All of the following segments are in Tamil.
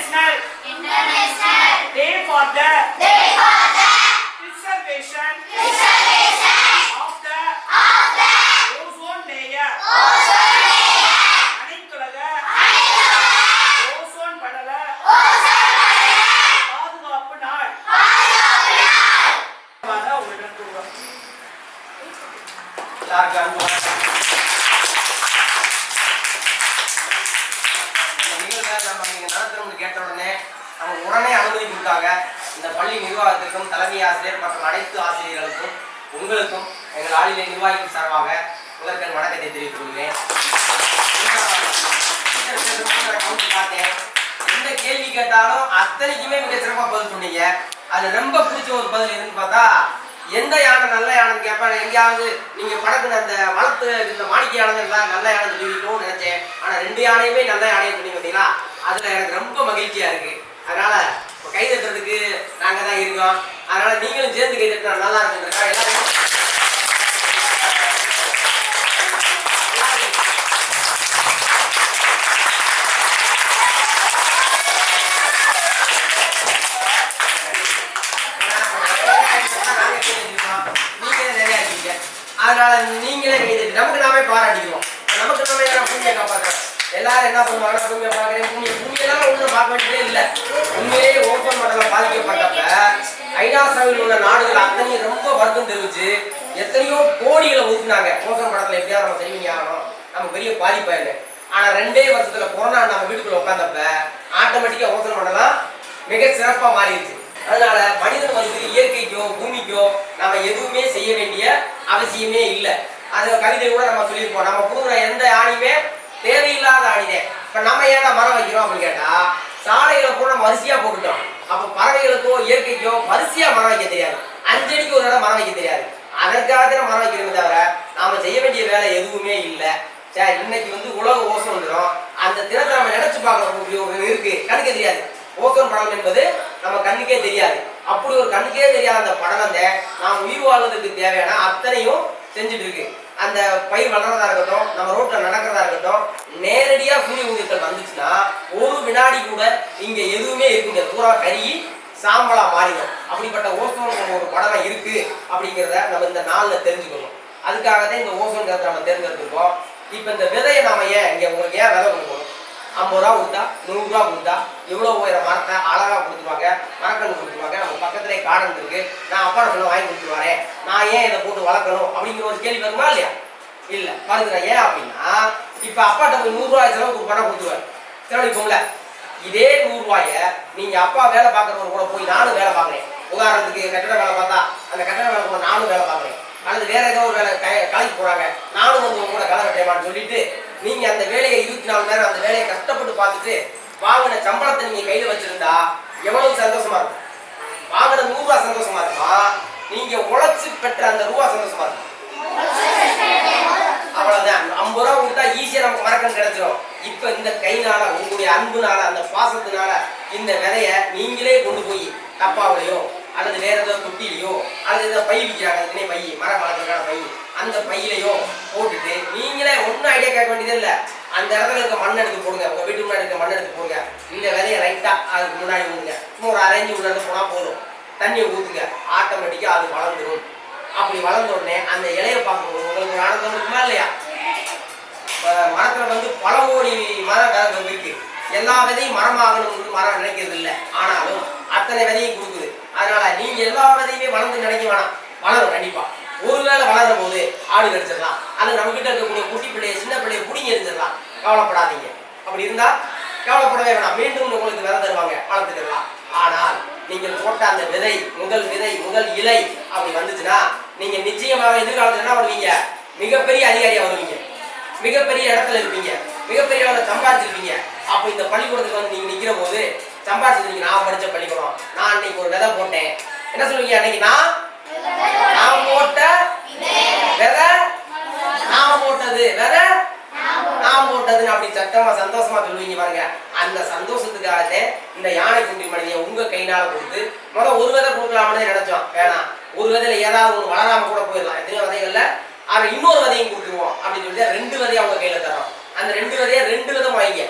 International Day for the preservation of the ozone layer. அனைத்துலக ஓசோன் படல பாதுகாப்பு நாள். உங்களிடம் கூறுவோம். கேட்ட உடனே அவங்க உடனே அனுமதி கொடுத்தாங்க. இந்த பள்ளி நிர்வாகத்திற்கும் தலைமை ஆசிரியர் மற்றும் அனைத்து ஆசிரியர்களுக்கும் உங்களுக்கும் எங்கள் ஆளிலை நிர்வாகிகள் சார்பாக முதற்கண் வணக்கத்தை தெரிவித்துக் கொள்கிறேன். பார்த்தேன், எந்த கேள்வி கேட்டாலும் அத்தனைக்குமே மிக சிறப்பாக பதில் சொன்னீங்க. அது ரொம்ப பிடிச்ச ஒரு பதில் எதுன்னு பார்த்தா, எந்த யானை நல்ல யானைன்னு கேட்பாங்க. எங்கேயாவது நீங்க படத்துல அந்த வளர்த்து இந்த மாணிக்க யானை எல்லாம் நல்ல யானை சொல்லிக்கணும்னு நினைச்சேன். ஆனா 2 யானையுமே நல்ல யானையை சொன்னீங்க பார்த்தீங்களா, அதுல எனக்கு ரொம்ப மகிழ்ச்சியா இருக்கு. அதனால கை தட்டுறதுக்கு நாங்க தான் இருக்கோம். அதனால நீங்களும் சேர்ந்து கை தட்டினா நல்லா இருக்குன்றா எல்லாரும். அதனால நீங்களே கை தட்டி நமக்கு நாமே பாராட்டிக்குவோம். நமக்கு நாமே பூமியை காப்பாற்றுறோம். எல்லாரும் என்ன பண்ணுவாங்கன்னா, பூமியை பார்க்குறேன், பூமியெல்லாம் ஒன்றும் பார்க்க வேண்டியதே இல்லை. உண்மையிலேயே ஓசோன் மண்டலம் பாதிக்கப்பட்டப்ப ஐநா சபையில் உள்ள நாடுகள் அத்தனையும் ரொம்ப வருத்தம் தெரிவிச்சு எத்தனையோ கோடிகளை ஒதுக்குனாங்க. ஓசோன் மண்டலத்தில் எப்படியா நம்ம செய்வீங்க ஆகணும், நமக்கு பெரிய பாதிப்பாயிரு. ஆனால் 2 வருஷத்துல கொரோனா நம்ம வீட்டுக்குள்ள உட்காந்தப்ப ஆட்டோமேட்டிக்கா ஓசோன் மண்டலம் மிக சிறப்பாக மாறிடுச்சு. அதனால மனிதன் வந்து இயற்கைக்கோ பூமிக்கோ நம்ம எதுவுமே செய்ய வேண்டிய அவசியமே இல்லை. அது கவிதை கூட நம்ம சொல்லியிருப்போம். நம்ம புடுங்குற எந்த ஆணியுமே தேவையில்லாத ஆணிதே. இப்ப நம்ம ஏன்னா மரம் வைக்கிறோம் அப்படின்னு கேட்டா, சாலைகளை கூட நம்ம வரிசையா போட்டுட்டோம். அப்ப பறவைகளுக்கோ இயற்கைக்கோ வரிசையா மரம் வைக்க தெரியாது. 5 அடிக்கு ஒரு இடம் மரம் வைக்க தெரியாது. அதற்காக மரம் வைக்கிறோமே தவிர நாம செய்ய வேண்டிய வேலை எதுவுமே இல்லை. சரி, இன்னைக்கு வந்து உலக ஓசோன் வந்துடும். அந்த தினத்தை நம்ம நினைச்சு பார்க்கக்கூடிய ஒரு இருக்கு, கண்ணுக்கே தெரியாது. ஓசோன் படலம் என்பது நம்ம கண்ணுக்கே தெரியாது. அப்படி ஒரு கண்ணுக்கே தெரியாத அந்த படலத்தை நாம் உயிர் வாழ்வதற்கு தேவையான அத்தனையும் செஞ்சுட்டு இருக்கு. அந்த பயிர் வளர்றதா இருக்கட்டும், நம்ம ரோட்ல நடக்கிறதா இருக்கட்டும், நேரடியா சூரிய உதயங்கள் வந்துச்சுன்னா ஒரு வினாடி கூட இங்க எதுவுமே இருக்குங்க, பூரா கருகி சாம்பலா மாறிடும். அப்படிப்பட்ட ஓசோன் ஒரு படலம் இருக்கு அப்படிங்கிறத நம்ம இந்த நாள்ல தெரிஞ்சுக்கணும். அதுக்காகத்தான் இந்த ஓசோன் கருத்தை நம்ம தேர்ந்தெடுத்துருக்கோம். இப்ப இந்த விதையை நாம இங்க உங்களுக்கு விதை கொடுக்கணும். 50 ரூபா கொடுத்தா 100 ரூபா கொடுத்தா எவ்வளோ உயர மரத்தை அழகா கொடுத்துருவாங்க, மரக்கன்று கொடுத்துருவாங்க. நம்ம பக்கத்திலே கார்டன் இருக்கு, நான் அப்பா சொல்ல வாங்கி கொடுத்துருவாரேன், நான் ஏன் இதை போட்டு வளர்க்கணும் அப்படிங்கிற ஒரு கேள்வி வருமா இல்லையா? இல்லை பாருங்க. ஏன் அப்படின்னா, இப்போ அப்பாட்ட போய் 100 ரூபாய் செலவு பணம் கொடுத்துருவாரு, செலவழிப்போம்ல. இதே 100 ரூபாய நீங்க அப்பா வேலை பார்க்குறவங்க கூட போய் நானும் வேலை பார்க்குறேன். உதாரணத்துக்கு கட்டட வேலை பார்த்தா அந்த கட்டட வேலை கூட நானும் வேலை பார்க்குறேன். அல்லது வேற ஏதோ ஒரு வேலை கலைக்கு போறாங்க, நானும் வந்து உங்க கூட கலை கட்டேமான்னு சொல்லிட்டு நீங்க அந்த வேலையை 24 நேரம் அந்த வேலையை கஷ்டப்பட்டு பார்த்துட்டு வாங்கின சம்பளத்தை நீங்க கையில வச்சிருந்தா எவ்வளவு சந்தோஷமா இருக்கும். வாங்கின 100 ரூபாய் சந்தோஷமா இருக்குமா, நீங்க உழைச்சு பெற்ற அந்த ரூபா சந்தோஷமா இருக்கும்? அவ்வளவுதான். 50 ரூபா கொடுத்தா ஈஸியா நமக்கு மரக்கன் கிடைச்சிடும். இப்ப இந்த கைனால உங்களுடைய அன்புனால அந்த பாசத்தினால இந்த விதைய நீங்களே கொண்டு போய் டப்பாவிலையோ அல்லது வேற ஏதோ தொட்டிலையோ அல்லது ஏதோ பை விற்கிறாங்க, திணை பை, மரம் வளர்க்கறதுக்கான பை, அந்த பையிலையோ போட்டுட்டு நீங்களே ஒன்றும் ஐடியா கேட்க வேண்டியது இல்லை. அந்த இடத்துல இருக்க மண் எடுத்து போடுங்க, உங்க வீட்டு முன்னாடி இருக்க மண் எடுத்து போடுங்க. இந்த விதையை ரைட்டா அதுக்கு முன்னாடி விடுங்க, சும்மா ஒரு அரேஞ்சு உள்ள போனா போதும். தண்ணியை ஊத்துங்க, ஆட்டோமேட்டிக்கா அது வளர்ந்துடும். அப்படி வளர்ந்த உடனே அந்த இலையை பார்க்கும்போது உங்களுக்கு ஒரு ஆனந்தம் இருக்குமா இல்லையா? மரத்துல வந்து பல கோடி மரம் இருக்கு. எல்லா விதையும் மரமாகணும் மரம் நினைக்கிறது இல்லை, ஆனாலும் அத்தனை விதையும் கொடுக்குது. அதனால நீங்க எல்லா விதையுமே வளர்ந்து நினைக்க வேணாம், வளரும் கண்டிப்பா. ஒருவேளை வளரும் போது ஆடு கடிச்சிடலாம், அது நம்ம கிட்ட இருக்கக்கூடிய குட்டி பிள்ளைய சின்ன பிள்ளைய புடிங்கி எரிஞ்சிடலாம். கவலைப்படாதீங்க. அப்படி இருந்தா கவலைப்படவே வேணாம், மீண்டும் உங்களுக்கு விதை தருவாங்க, வளர்த்துக்கலாம். ஆனால் நீங்கள் போட்ட அந்த விதை முதல் இலை அப்படி வந்துச்சுன்னா நீங்க நிச்சயமாக எதிர்காலத்துல என்ன வருவீங்க, மிகப்பெரிய அதிகாரியா வருவீங்க, மிகப்பெரிய இடத்துல இருப்பீங்க, மிகப்பெரிய அளவில் சம்பாதிச்சிருப்பீங்க. அப்போ இந்த பள்ளிக்கூடத்துக்கு வந்து நீங்க நிக்கிற போது சம்பாதிச்சிருக்கீங்க. நான் படிச்ச பள்ளிக்கூடம், நான் அன்னைக்கு ஒரு விதை போட்டேன், என்ன சொல்லுவீங்க? அன்னைக்கு நான் போட்ட விதை, நான் போட்டது விதை, நான் போட்டதுன்னு அப்படி சட்டமா சந்தோஷமா சொல்லுவீங்க பாருங்க. அந்த சந்தோஷத்துக்காகத்தே இந்த யானை குண்டி மனிதையை உங்க கையினால கொடுத்து ஒரு விதை கொடுக்கலாம்னு நினைச்சோம். வேணாம், ஒரு விதையில ஏதாவது ஒன்று வளராம கூட போயிடலாம். எத்தனையோ விதைகள்ல அவன் இன்னொரு விதையும் கொடுத்துருவோம் அப்படின்னு சொல்லிட்டு 2 விதையை அவங்க கையில தரோம். அந்த 2 விதையை 2 விதம் வாங்கிங்க.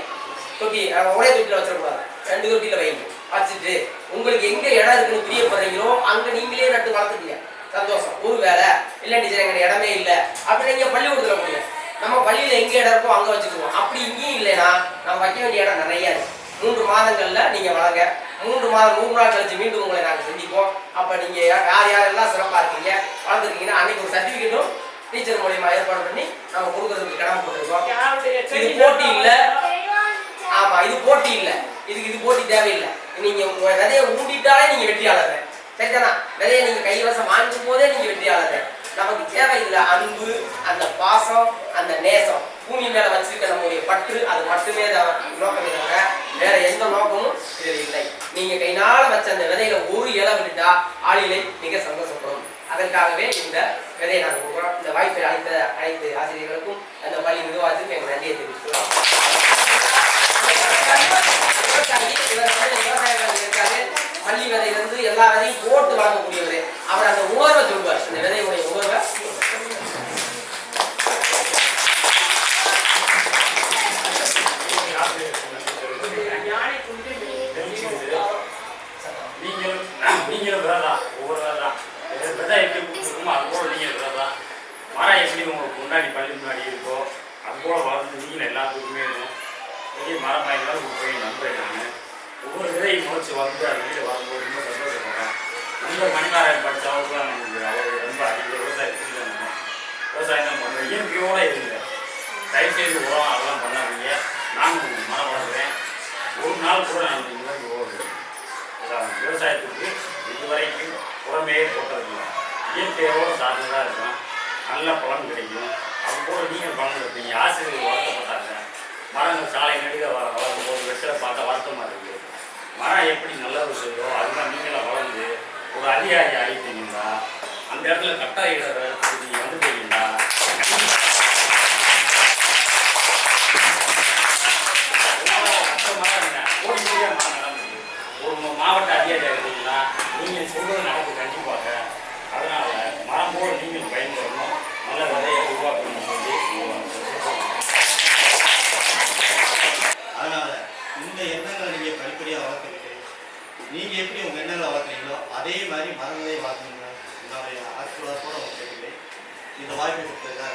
தொட்டி ஒரே தொட்டில வச்சிடக்கூடாது, 2 தொட்டியில வைங்க. வச்சுட்டு உங்களுக்கு எங்க இடம் இருக்குன்னு பிரியப்படுறீங்களோ அங்க நீங்களே நட்டு வளர்த்துக்கீங்க. சந்தோஷம். ஒரு வேலை இல்லை டீச்சர் எங்க இடமே இல்லை அப்படி நீங்க பள்ளிக்கூடத்துல போய் நம்ம பள்ளியில எங்க இடம் இருக்கோ அங்க வச்சுக்குவோம். அப்படி இங்கேயும் இல்லைன்னா நம்ம வைக்க வேண்டிய இடம் நிறைய இருக்கு. 3 மாதங்கள்ல நீங்க வளங்க. 3 மாதம் 100 நாள் கழிச்சு மீண்டும் உங்களை நாங்கள் சந்திப்போம். அப்ப நீங்க யார் யாரெல்லாம் சிறப்பா இருக்கீங்க வளர்ந்துருக்கீங்கன்னா அன்னைக்கு ஒரு சர்டிபிகேட்டும் டீச்சர் மூலியமா ஏற்பாடு பண்ணி நம்ம கொடுக்கறதுக்கு கடமை போட்டிருக்கோம். இது போட்டி இல்ல. ஆமா, இது போட்டி இல்ல. இது போட்டி தேவையில்லை. நீங்க உங்க விதையை ஊண்டிட்டாலே நீங்க வெற்றியாளர். சரிதானா? விதையை நீங்க கைவசம் வாங்கும் போதே நீங்க வெற்றியாளர். நமக்கு தேவை இதுல அன்பு, அந்த பாசம், அந்த நேசம், பூமி மேல வச்சிருக்க நம்முடைய பற்று, அது மட்டுமே நோக்கமே தவிர வேற எந்த நோக்கமும் இதில் இல்லை. நீங்க கைனால வச்ச அந்த விதையில ஒரு இலை விட்டுட்டா ஆளிலை மிக சந்தோஷப்படும். அதற்காகவே இந்த விதையை நாங்கள் கொடுக்குறோம். இந்த வாய்ப்பை அனைத்து ஆசிரியர்களுக்கும் அந்த பள்ளி நிர்வாகத்துக்கும் எங்கள் நன்றியை தெரிவித்துக்கிறோம். பள்ளி விதையிலிருந்து எல்லா விதையும் போட்டு வளர்க்கக்கூடியவர். அவர் அந்த உணர்வை சொல்வார். இந்த விதையுடைய உணர்வை நீங்களும் விரதம் ஒவ்வொரு விரதம் விதை எப்படி கொடுத்துருக்கோமோ அது போல நீங்கள் விரதம் மரம் எப்படி உங்களுக்கு முன்னாடி பள்ளி முன்னாடி இருக்கோ அது போல வளர்ந்து நீங்களும் எல்லாத்துக்குமே இருக்கும். பெரிய மரம் பயங்கரம் போய் நம்புறாங்க. ஒவ்வொரு விதையும் முளைச்சி வந்து அது வீட்டில் வரும்போது ரொம்ப சந்தோஷப்படுறேன். ரொம்ப மணிமாரன் படித்தவங்களுக்குலாம் நமக்கு அவர் ரொம்ப அதிக விவசாயம் தான் பண்ணுறேன். இயற்கையோடு இருங்க. தயவுசெய்து உரம் அதெல்லாம் பண்ணாதீங்க. நானும் மரம் வளர்க்குறேன். ஒரு நாள் கூட நான் இந்த மாதிரி விவசாயத்துக்கு இதுவரைக்கும் உரமே போட்டதில்லை. இயற்கையோடு சார்ந்துதான் இருக்கும். நல்ல பலன் கிடைக்கும். அது போல நீங்கள் பலன் எடுப்பீங்க. ஆசிரியர்கள் வளர்க்கப்பட்டாங்க. மரங்கள் சாலை நெடுக வளர்க்கும் போது வெற்றில பார்த்தா வருத்தமாக இருக்குது. மரம் எப்படி நல்லது செய்யோ அதுதான் நீங்களாம் வளர்ந்து ஒரு அதிகாரி ஆகிட்டீங்களா அந்த இடத்துல கட்டாய நீங்கள் வந்துட்டீங்களா கஷ்டமாக இருங்க. ஓடி முடியாது மரம் நடந்தது. ஒரு மாவட்ட அதிகாரி ஆகிட்டீங்களா நீங்கள் சொல்வது நடக்கும் கண்டிப்பாக. அதனால் மரம் போல நீங்கள் பயன்படணும். நல்ல விதையை உருவாக்கணும்னு சொல்லி அதனால இந்த எண்ணங்களை நீங்க படிப்படியாக வளர்த்துக்கிட்டு நீங்க எப்படி உங்க எண்ணங்களை வளர்க்குறீங்களோ அதே மாதிரி மரங்களை வளர்க்கணுங்க. என்னுடைய ஆசீர்வாதத்தோட உங்க கேட்குறேன். இந்த வாய்ப்பை கொடுத்ததுதான்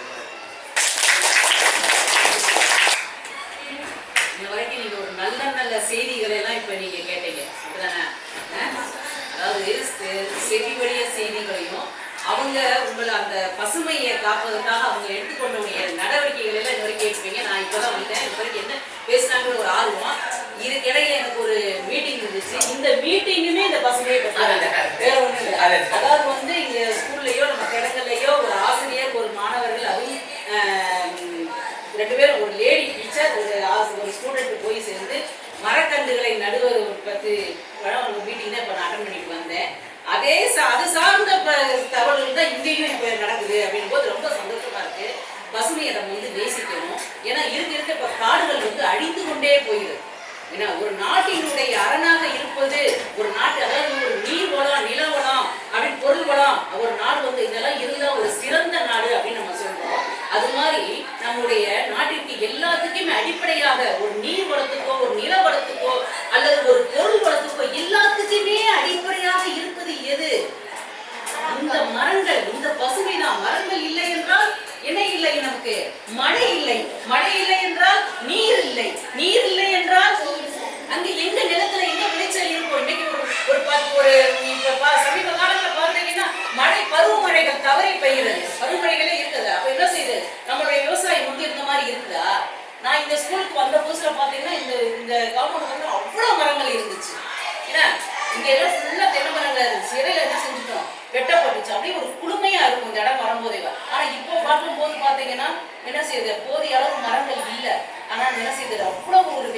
இந்த வரைக்கும் நீங்க ஒரு நல்ல நல்ல செய்திகளை எல்லாம் இப்ப நீங்க கேட்டீங்க. அப்படிதானே? அதாவது செவி வழிய செய்திகளையும் அவங்க உங்களை அந்த பசுமையை காப்பதற்காக அவங்க எடுத்துக்கொண்டவங்க நடவடிக்கைகள் எல்லாம் இந்த வரைக்கும் கேட்பீங்க. நான் இப்பதான் வந்தேன். இது வரைக்கும் என்ன பேசினாங்கிற ஒரு ஆர்வம். இதுக்கு இடையில எனக்கு ஒரு மீட்டிங் இருந்துச்சு. இந்த மீட்டிங்குமே இந்த பசுமையை பற்றி வேற ஒண்ணு இல்லை. அதாவது வந்து இங்க ஸ்கூல்லையோ நம்ம கிடங்கள்லையோ ஒரு ஆசிரியர் ஒரு மாணவர்கள் அதுவும் 2 பேரும் ஒரு லேடி டீச்சர் ஒரு ஸ்டூடெண்ட் போய் சேர்ந்து மரக்கன்றுகளை நடுவது ஒரு 10 மீட்டிங் தான் இப்போ நான் அட்டன் பண்ணிட்டு வந்தேன். அது சார்ந்த தகவல்கள் தான் இங்கேயும் இப்போ நடக்குது அப்படின் போது ரொம்ப சந்தோஷமா இருக்கு. பசுமையை நம்ம வந்து நேசிக்கணும். ஏன்னா இருக்க இப்போ காடுகள் வந்து அழிந்து கொண்டே போயிடுது. ஏன்னா ஒரு நாட்டினுடைய அரணாக இருப்பது ஒரு நாட்டு, அதாவது ஒரு நீர் வளம், நில வளம் அப்படின்னு பொருள் வளம், ஒரு நாடு வந்து இதெல்லாம் இருந்தா ஒரு சிறந்த நாடு அப்படின்னு நம்ம சொல்றோம். அது மாதிரி நம்முடைய நாட்டிற்கு எல்லாத்துக்குமே அடிப்படையாக ஒரு நீர் வளத்துக்கோ ஒரு நில வளத்துக்கோ அல்லது ஒரு பொருள் வளத்துக்கோ எல்லாத்துக்குமே அடிப்படையாக இருப்பது எது? இந்த மரங்கள், இந்த பசுமை தான். மரங்கள் இல்லை என்றால் என்ன இல்லை? நமக்கு மழை இல்லை. மழை இல்லை என்றால் நீர் இல்லை. நீர் இல்லை என்றால் அங்க எங்க நிலத்துல எங்க விளைச்சல் இருக்கும்? இன்னைக்கு சமீப காலத்துல பார்த்தீங்கன்னா மழை பருவமழைகள் தவறி பெய்கிறது. பருவமழைகளே இருக்குது. அப்ப என்ன செய்யுது? நம்மளுடைய விவசாயம் வந்து இந்த மாதிரி இருக்குதா? நான் இந்த ஸ்கூலுக்கு வந்த புதுசுல பாத்தீங்கன்னா இந்த காம்பவுண்ட் வந்து அவ்வளவு மரங்கள் இருந்துச்சு. ஏன்னா இங்க எல்லாம் ஃபுல்லா தென்னை மரங்கள் இருந்துச்சு. இடையில என்ன செஞ்சுட்டோம்? வெட்டப்பட்டுச்சு. அப்படியே ஒரு குளுமையா இருக்கும் இந்த இடம் வரும்போதே. ஆனா இப்போ பார்க்கும்போது பாத்தீங்கன்னா என்ன செய்யுது? போதிய அளவு மரங்கள் இல்லை. ஆனா என்ன செய்யுது? அவ்வளவு ஒரு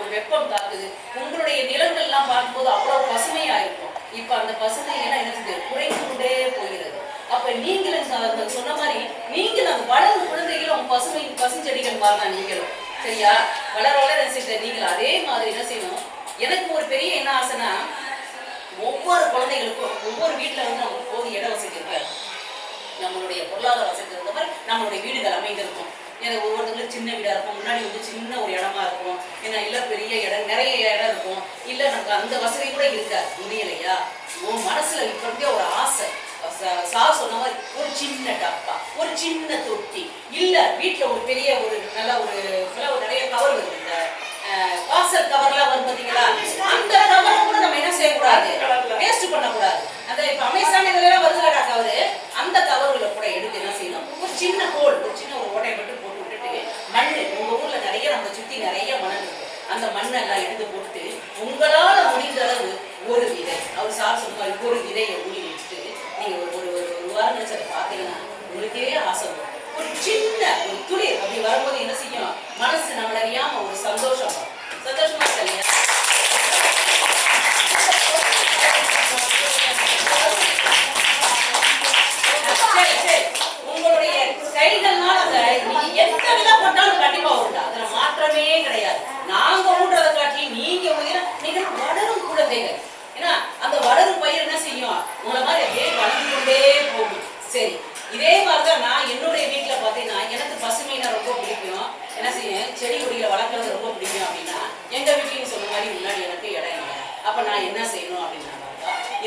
ஒரு வெப்பம் தாக்குது. உங்களுடைய நிலங்கள் எல்லாம் பார்க்கும்போது அவ்வளவு பசுமையா இருக்கும். இப்ப அந்த பசுமை எல்லாம் என்ன செய்யுது? குறைந்து கொண்டே போகிறது. அப்ப நீங்களும் சொன்ன மாதிரி நீங்களும் அந்த வளரும் குழந்தைகளும் பசுஞ்செடிகள் மாதிரிதான் நீங்களும். சரியா? வளர என்ன செய்ய நீங்களும் அதே மாதிரி என்ன செய்யணும்? எனக்கு ஒரு பெரிய என்ன ஆசைன்னா ஒவ்வொரு குழந்தைகளுக்கும் ஒவ்வொரு வீட்டுல வந்து நமக்கு போதிய இட வசதி இருக்காது. நம்மளுடைய பொருளாதார வசதி இருந்த மாதிரி நம்மளுடைய வீடுகள் அமைந்திருக்கும். எனக்கு ஒவ்வொருத்தங்களும் சின்ன வீடாக இருக்கும், முன்னாடி வந்து சின்ன ஒரு இடமா இருக்கும், ஏன்னா இல்லை பெரிய இடம் நிறைய இடம் இருக்கும், இல்லை நமக்கு அந்த வசதி கூட இருக்காது, முடியலையா? உன் மனசுல இப்ப இருந்தே ஒரு ஆசை, சார் சொன்ன மாதிரி ஒரு சின்ன டப்பா, ஒரு சின்ன தொட்டி, இல்ல வீட்டுல ஒரு பெரிய ஒரு நல்ல ஒரு நிறைய கவர் வருது, இந்த வாசல் கவர்லாம் வரும் பாத்தீங்களா, அந்த கவரை கூட நம்ம என்ன செய்யக்கூடாது, வேஸ்ட் பண்ணக்கூடாது. அந்த இப்ப அமேசான் இதெல்லாம் வருதுலடா கவரு, அந்த கவர்களை கூட எடுத்து என்ன செய்யணும், ஒரு சின்ன ஹோல், ஒரு சின்ன ஒரு ஓட்டை மட்டும் போட்டு விட்டுட்டு மண், உங்க ஊர்ல நிறைய நம்ம சுத்தி நிறைய மணல் இருக்கும், அந்த மண்ணெல்லாம் எடுத்து போட்டு உங்களால முடிந்த அளவு ஒரு விதை, அவர் சார் சொன்ன மாதிரி ஒரு விதையை ஊறி வச்சுட்டு நீங்க ஒரு வாரம் கழிச்சு அதை பார்த்தீங்கன்னா உங்களுக்கே ஆசை வரும். ஒரு சின்ன ஒரு துளிர் அப்படி வரும்போது என்ன செய்யும், மனசு நம்மள அறியாம ஒரு சந்தோஷம் வரும். சந்தோஷமா இல்லையா? சரி சரி, உங்களுடைய கைகள்னால அந்த நீங்க எந்த விதம் பண்ணாலும் கண்டிப்பா உண்டா, அதுல மாற்றமே கிடையாது. நாங்க ஊன்றதை காட்டி நீங்க நீங்க வளரும் குழந்தைகள், ஏன்னா அந்த வளரும் பயிர் என்ன செய்யும், உங்களை மாதிரி அப்படியே வளர்ந்து கொண்டே போகும். சரி, இதே மாதிரிதான் நான் என்னுடைய வீட்டுல பாத்தீங்கன்னா எனக்கு பசுமைனா ரொம்ப பிடிக்கும், என்ன செய்யும் செடி கொடிகளை வளர்க்கறது ரொம்ப பிடிக்கும். அப்படின்னா எங்க வீட்லயும் சொன்ன மாதிரி முன்னாடி எனக்கு இடம் இல்லை, அப்ப நான் என்ன செய்யணும் அப்படின்னா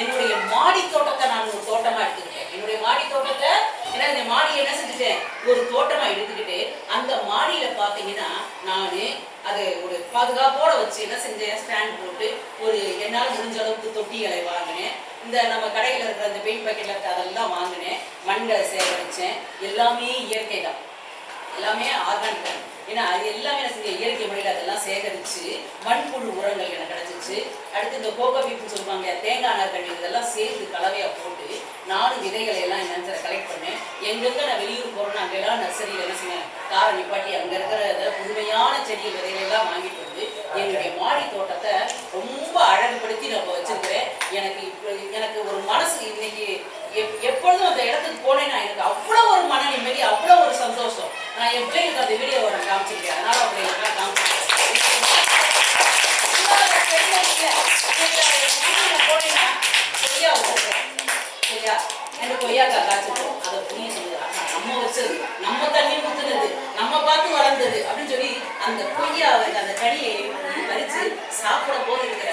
என்னுடைய மாடி தோட்டத்தை நான் ஒரு தோட்டமா எடுத்துக்கிட்டேன். என்னுடைய மாடி தோட்டத்தை ஏன்னா இந்த மாடியை என்ன செஞ்சுட்டேன், ஒரு தோட்டமா எடுத்துக்கிட்டு அந்த மாடியில பாத்தீங்கன்னா நானு அது ஒரு பாதுகாப்போட வச்சு என்ன செஞ்சேன், ஸ்டாண்ட் போட்டு ஒரு என்னால் முடிஞ்ச அளவுக்கு தொட்டிகளை வாங்கினேன். இந்த நம்ம கடையில் இருக்கிற அந்த பெயிண்ட் பாக்கெட்ல இருக்க அதெல்லாம் வாங்கினேன், மண்களை சேகரிச்சேன். எல்லாமே இயற்கை தான், எல்லாமே ஆர்கானிக் தான். ஏன்னா அது எல்லாமே என்ன செஞ்ச இயற்கை முறையில் அதெல்லாம் சேகரிச்சு மண்புழு உரங்கள் எனக்கு கிடைச்சிச்சு. அடுத்து இந்த கோகோ பீப்னு சொல்லுவாங்க, தேங்காய் நார்கள் இதெல்லாம் சேர்த்து கலவையா போட்டு நானும் விதைகளை எல்லாம் என்ன கலெக்ட் பண்ணேன். எங்கெங்க நான் வெளியூர் போறேன்னு அங்கெல்லாம் நர்சரியில் என்ன செய்வேன், காரை நிப்பாட்டி அங்க இருக்கிற புதுமையான செடிகள் விதைகள் எல்லாம் வாங்கிட்டு வந்து என்னுடைய மாடி தோட்டத்தை ரொம்ப அழகுபடுத்தி நான் வச்சிருக்கிறேன். எனக்கு ஒரு மனசு இன்னைக்கு எப்பொழுதும் அந்த இடத்துக்கு போனேன்னா எனக்கு அவ்வளோ ஒரு மன நிம்மதி, அவ்வளோ ஒரு சந்தோஷம். நான் என் பிள்ளைங்களுக்கு அந்த வீடியோவை நான் காமிச்சிருக்கேன், அதனால அப்படியெல்லாம் காமிச்சிருக்கேன். போனேன்னா கொய்யா வச்சிருக்கேன், சரியா, எனக்கு கொய்யாக்காய் காய்ச்சிருக்கோம், அதை புரிய சொல்லுது, நம்ம வச்சது, நம்ம தண்ணி ஊத்துனது, நம்ம பார்த்து வளர்ந்தது அப்படின்னு சொல்லி அந்த கொய்யாவை அந்த கனியை பறிச்சு சாப்பிடும் போது இருக்கிற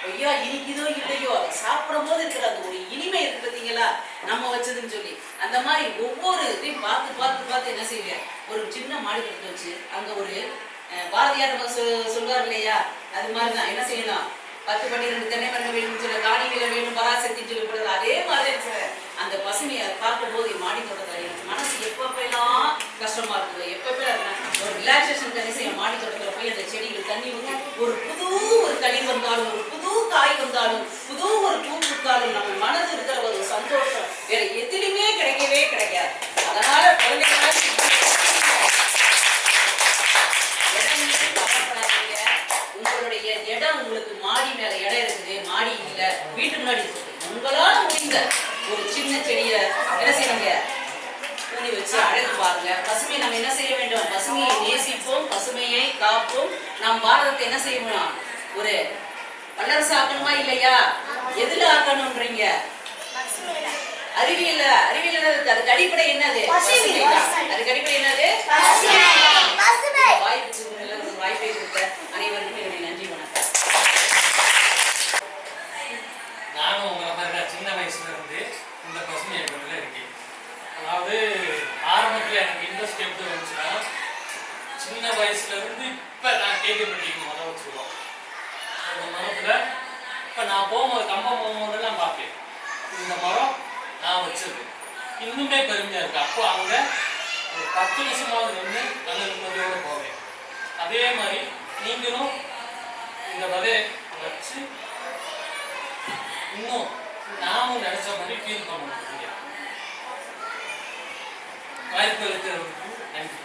கொய்யா இனிக்குதோ இல்லையோ அதை சாப்பிடும் போது இருக்கிற அந்த ஒரு இனிமை இருக்கு பார்த்தீங்களா, நம்ம வச்சதுன்னு சொல்லி. அந்த மாதிரி ஒவ்வொரு இதையும் பார்த்து பார்த்து பார்த்து என்ன செய்வேன், ஒரு சின்ன மாடி கட்டு வச்சு அங்க ஒரு பாரதியார் நம்ம சொல்லுவார் இல்லையா, அது மாதிரிதான் என்ன செய்யணும், 10 12 தென்னை மரங்கள் வேணும்னு சொல்ல, காணிகளை வேணும் பராசக்தின்னு சொல்லப்படுது. அதே மாதிரி அந்த பசுமையை பார்க்கும் போது மாடி தோட்டத்தில் எனக்கு மனசு எப்பப்பெல்லாம் கஷ்டமா இருக்குது, எப்பப்பெல்லாம் ஒரு ரிலாக்ஸேஷன் கண்டிப்பாக மாடி தோட்டத்தில் போய் அந்த செடிகள் தண்ணி ஊற்றி ஒரு களி வந்தாலும், ஒரு புது காய் வந்தாலும், புது ஒரு பூ பூத்தாலும் நம்ம மனது இருக்கிற ஒரு சந்தோஷம் வேற எதிலுமே கிடைக்கவே கிடைக்காது. அதனால குழந்தைகளாக உங்களுடைய இடம், உங்களுக்கு மாடி மேல இடம் இருக்குது, மாடி இல்லை வீட்டு முன்னாடி இருக்குது, உங்களால முடிந்த ஒரு சின்ன செடியை என்ன செய்யணுங்க, ஊனி வச்சு அழகு பாருங்க. பசுமையை நம்ம என்ன செய்ய வேண்டும், பசுமையை நேசிப்போம், பசுமையை காப்போம். நாம் பாரதத்தை என்ன செய்யணும், ஒரு வல்லரசு ஆக்கணுமா இல்லையா? எதுல ஆக்கணும்ன்றீங்க? அறிவியல் அதுக்கு அடிப்படை என்னது? அதுக்கு அடிப்படை என்னது? வாய்ப்பை கொடுத்த அனைவருக்கும் என்னுடைய நன்றி, வணக்கம். நானும் உங்களை மாதிரி சின்ன வயசுல இருந்து இந்த பசுமை இயக்கத்தில் இருக்கேன். அதாவது ஆரம்பத்தில் எனக்கு இன்ட்ரெஸ்ட் எப்படி வந்துச்சுன்னா, சின்ன வயசுல இருந்து இப்போ நான் கேள்விப்பட்டிருக்கேன் மரம் வச்சுருவோம். அந்த மரத்தில் இப்போ நான் போகும்போது கம்பம் போகும்போதெல்லாம் பார்ப்பேன், இந்த மரம் நான் வச்சது இன்னுமே பெருமையாக இருக்கு. அப்போ அங்கே ஒரு 10 நிமிஷமாவது நின்று நல்ல நிம்மதியோடு போவேன். அதே மாதிரி நீங்களும் இந்த விதையை வச்சு இன்னும் நாமும் நினைச்ச மாதிரி ஃபீல் பண்ண முடியும். வாய்ப்பு இருக்கிறதுக்கு நன்றி.